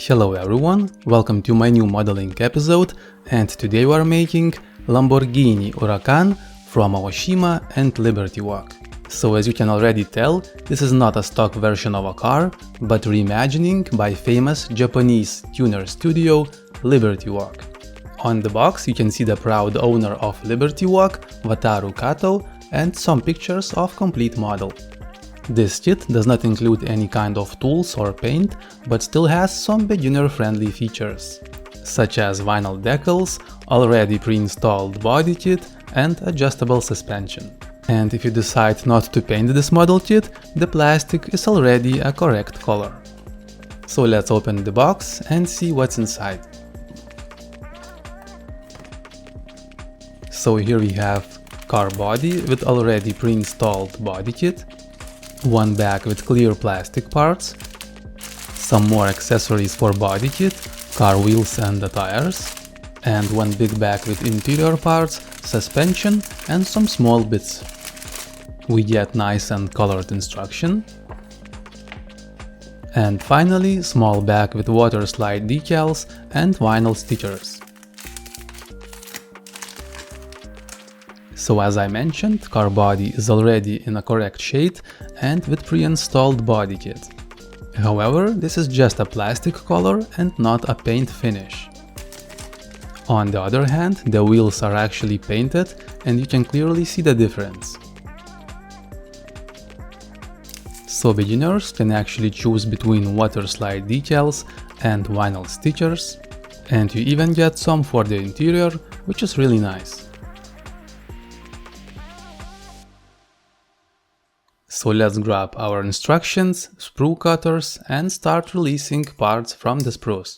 Hello everyone, welcome to my new modeling episode, and today we are making Lamborghini Huracan from Aoshima and Liberty Walk. So as you can already tell, this is not a stock version of a car, but reimagining by famous Japanese tuner studio Liberty Walk. On the box you can see the proud owner of Liberty Walk, Wataru Kato, and some pictures of complete model. This kit does not include any kind of tools or paint, but still has some beginner-friendly features, such as vinyl decals, already pre-installed body kit, and adjustable suspension. And if you decide not to paint this model kit, the plastic is already a correct color. So let's open the box and see what's inside. So here we have car body with already pre-installed body kit, one bag with clear plastic parts, some more accessories for body kit, car wheels and the tires, and one big bag with interior parts, suspension and some small bits. We get nice and colored instruction. And finally, small bag with water slide decals and vinyl stickers. So as I mentioned, car body is already in a correct shade and with pre-installed body kit. However, this is just a plastic color and not a paint finish. On the other hand, the wheels are actually painted and you can clearly see the difference. So beginners can actually choose between water slide decals and vinyl stickers, and you even get some for the interior, which is really nice. So let's grab our instructions, sprue cutters, and start releasing parts from the sprues.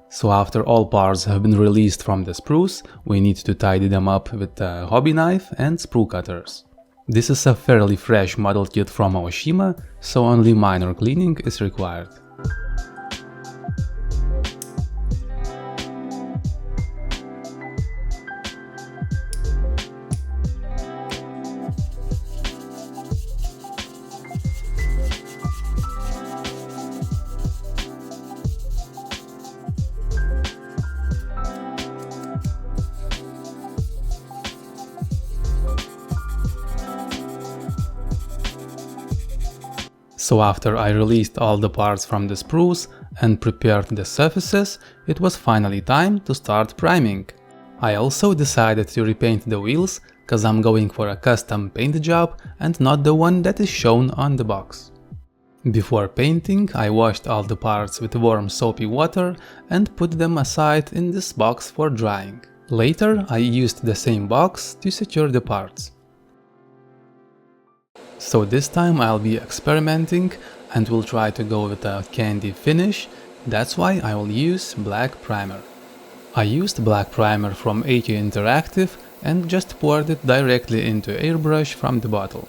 So after all parts have been released from the sprues, we need to tidy them up with a hobby knife and sprue cutters. This is a fairly fresh model kit from Aoshima, so only minor cleaning is required. So after I released all the parts from the sprues and prepared the surfaces, it was finally time to start priming. I also decided to repaint the wheels, cause I'm going for a custom paint job and not the one that is shown on the box. Before painting, I washed all the parts with warm soapy water and put them aside in this box for drying. Later, I used the same box to secure the parts. So this time I'll be experimenting and will try to go with a candy finish, that's why I will use black primer. I used black primer from AQ Interactive and just poured it directly into airbrush from the bottle.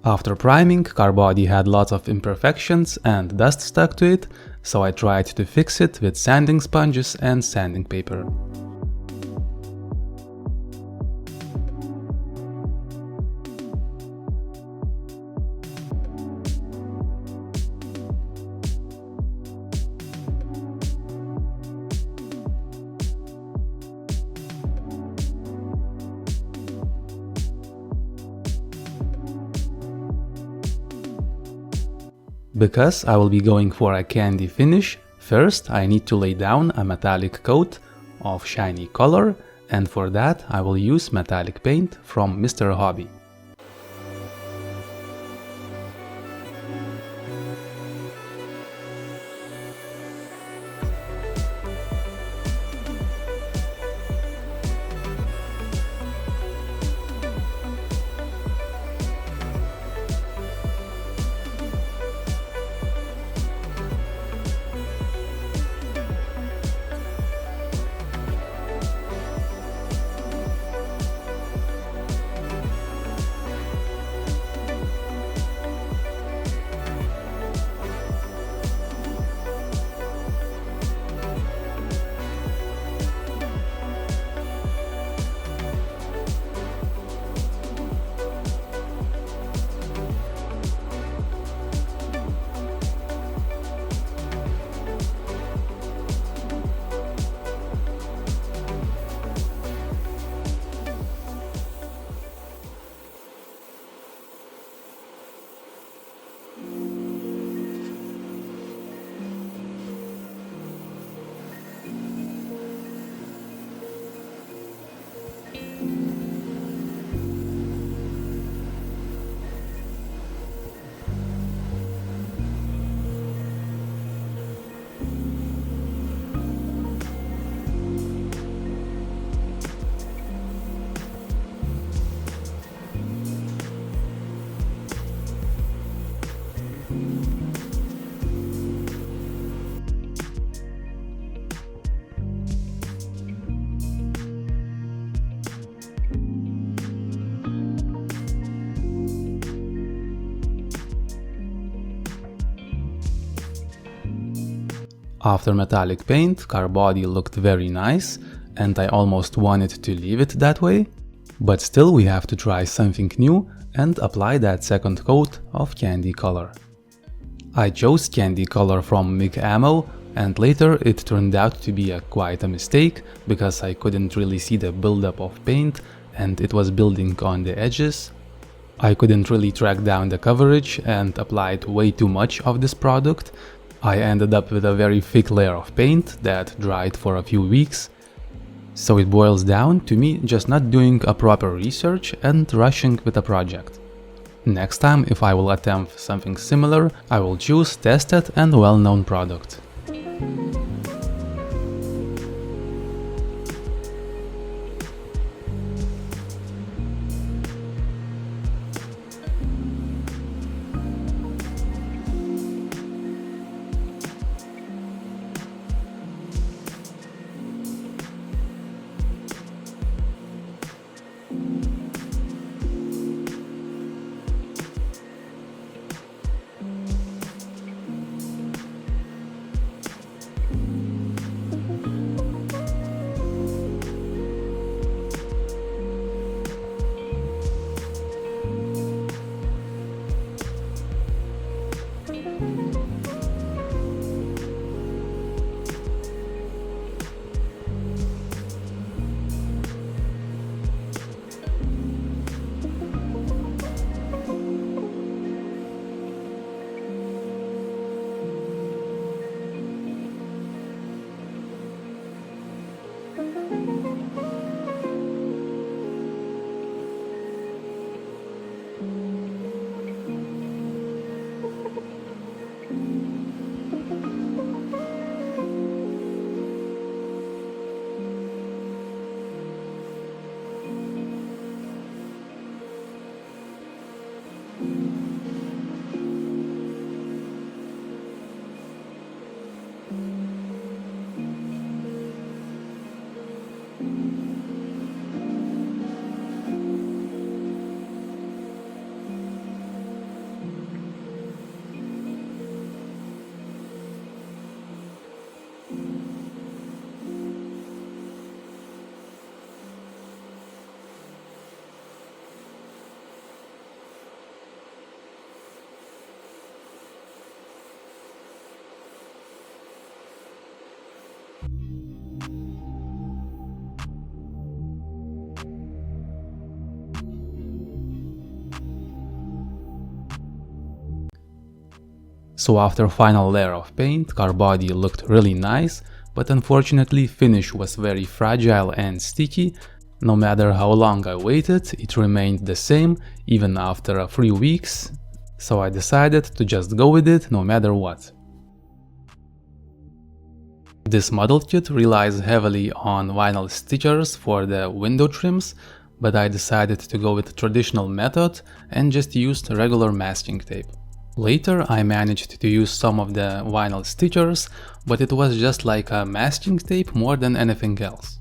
After priming, car body had lots of imperfections and dust stuck to it, so I tried to fix it with sanding sponges and sanding paper. Because I will be going for a candy finish, first I need to lay down a metallic coat of shiny color, and for that I will use metallic paint from Mr. Hobby. After metallic paint, car body looked very nice, and I almost wanted to leave it that way. But still we have to try something new and apply that second coat of candy color. I chose candy color from MIG Ammo, and later it turned out to be quite a mistake, because I couldn't really see the buildup of paint and it was building on the edges. I couldn't really track down the coverage and applied way too much of this product. I ended up with a very thick layer of paint that dried for a few weeks. So it boils down to me just not doing a proper research and rushing with a project. Next time, if I will attempt something similar, I will choose tested and well-known product. So after final layer of paint, car body looked really nice, but unfortunately finish was very fragile and sticky. No matter how long I waited, it remained the same even after 3 weeks, so I decided to just go with it no matter what. This model kit relies heavily on vinyl stickers for the window trims, but I decided to go with the traditional method and just used regular masking tape. Later I managed to use some of the vinyl stickers, but it was just like a masking tape more than anything else.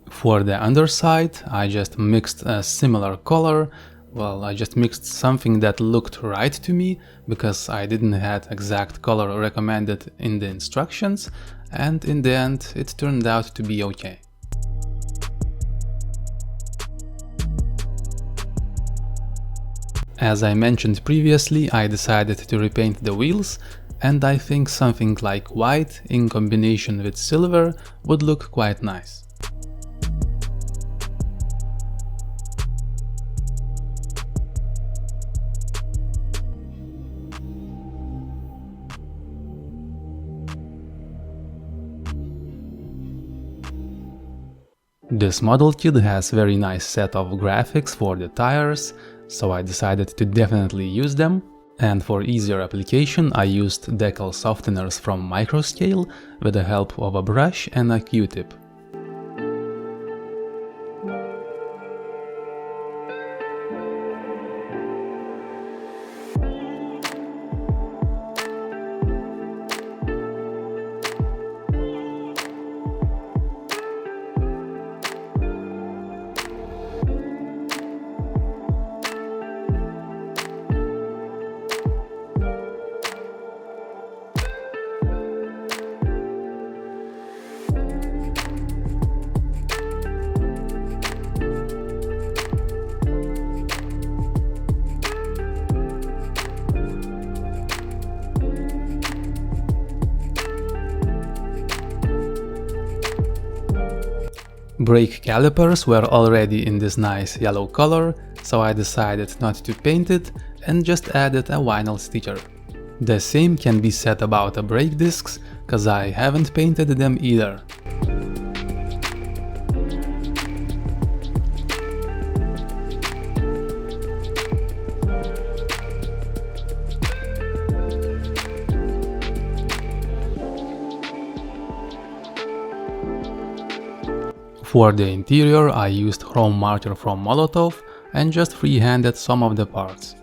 For the underside, I just mixed a similar color. Well, I just mixed something that looked right to me, because I didn't have exact color recommended in the instructions, and in the end it turned out to be okay. As I mentioned previously, I decided to repaint the wheels, and I think something like white in combination with silver would look quite nice. This model kit has very nice set of graphics for the tires, so I decided to definitely use them. And for easier application I used decal softeners from Microscale with the help of a brush and a Q-tip. Brake calipers were already in this nice yellow color, so I decided not to paint it and just added a vinyl sticker. The same can be said about the brake discs, cause I haven't painted them either. For the interior I used chrome marker from Molotov and just freehanded some of the parts.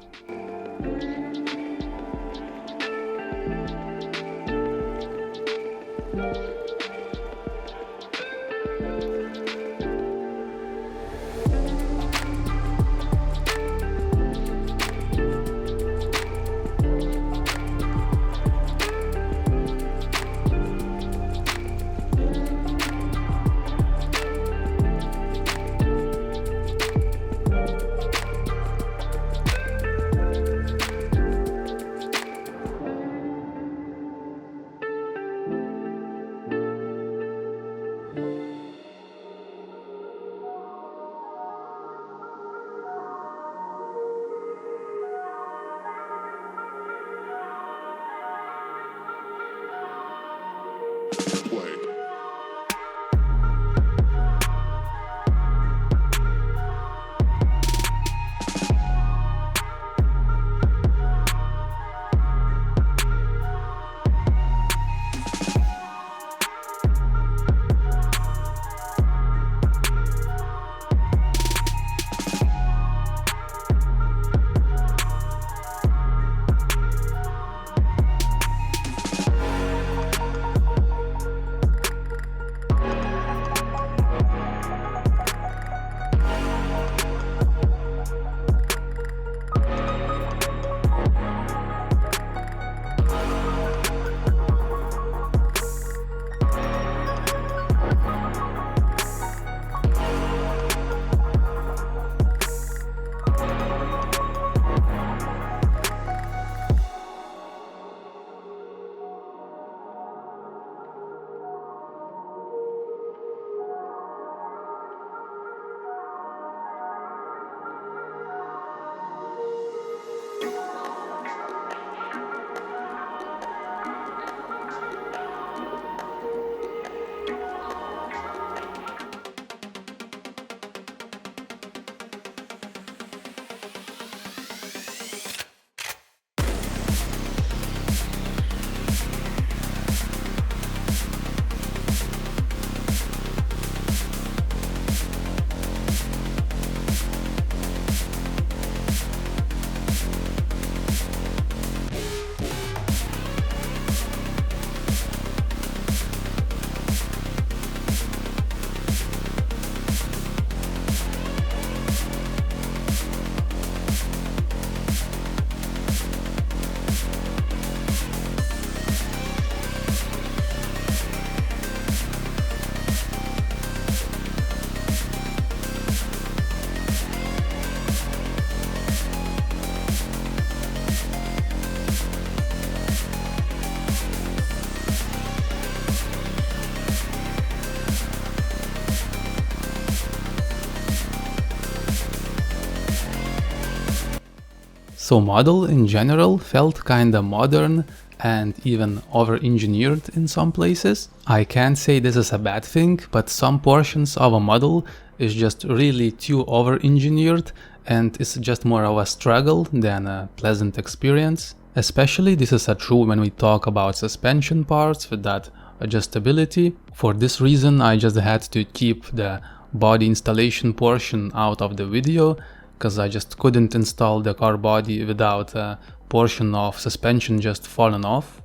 So model in general felt kinda modern and even over-engineered in some places. I can't say this is a bad thing, but some portions of a model is just really too over-engineered and it's just more of a struggle than a pleasant experience. Especially this is true when we talk about suspension parts with that adjustability. For this reason I just had to keep the body installation portion out of the video, because I just couldn't install the car body without a portion of suspension just falling off.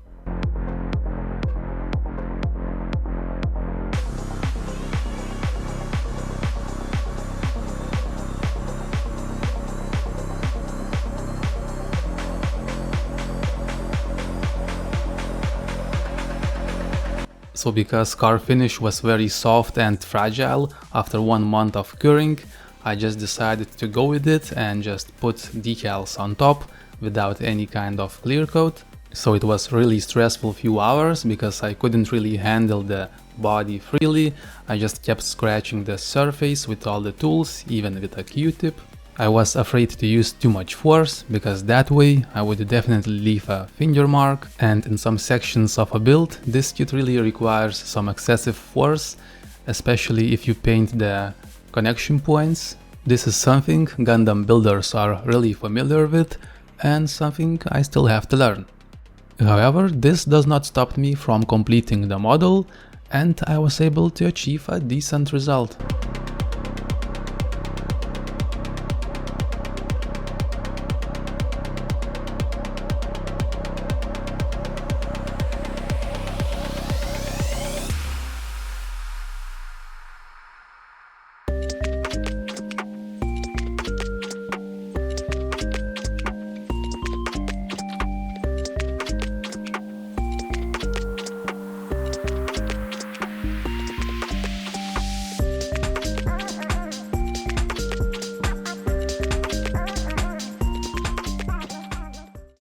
So because car finish was very soft and fragile after 1 month of curing, I just decided to go with it and just put decals on top without any kind of clear coat. So it was really stressful few hours because I couldn't really handle the body freely. I just kept scratching the surface with all the tools, even with a Q-tip. I was afraid to use too much force, because that way I would definitely leave a finger mark, and in some sections of a build this kit really requires some excessive force, especially if you paint the connection points. This is something Gundam builders are really familiar with and something I still have to learn. However, this does not stop me from completing the model, and I was able to achieve a decent result.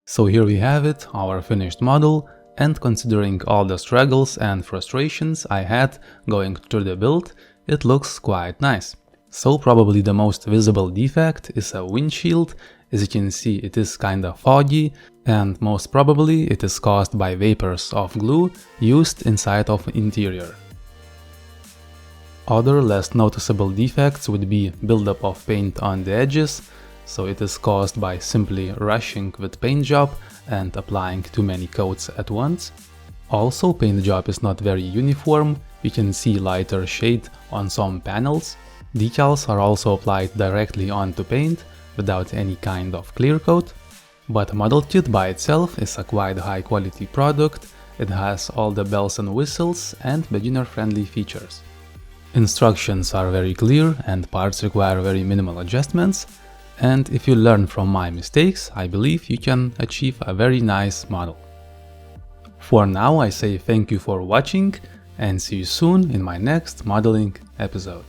So here we have it, our finished model, and considering all the struggles and frustrations I had going through the build, it looks quite nice. So probably the most visible defect is a windshield. As you can see, it is kinda foggy, and most probably it is caused by vapors of glue used inside of interior. Other less noticeable defects would be buildup of paint on the edges, so it is caused by simply rushing with paint job and applying too many coats at once. Also, paint job is not very uniform, you can see lighter shade on some panels. Decals are also applied directly onto paint without any kind of clear coat. But model kit by itself is a quite high quality product, it has all the bells and whistles and beginner friendly features. Instructions are very clear and parts require very minimal adjustments. And if you learn from my mistakes, I believe you can achieve a very nice model. For now I say thank you for watching and see you soon in my next modeling episode.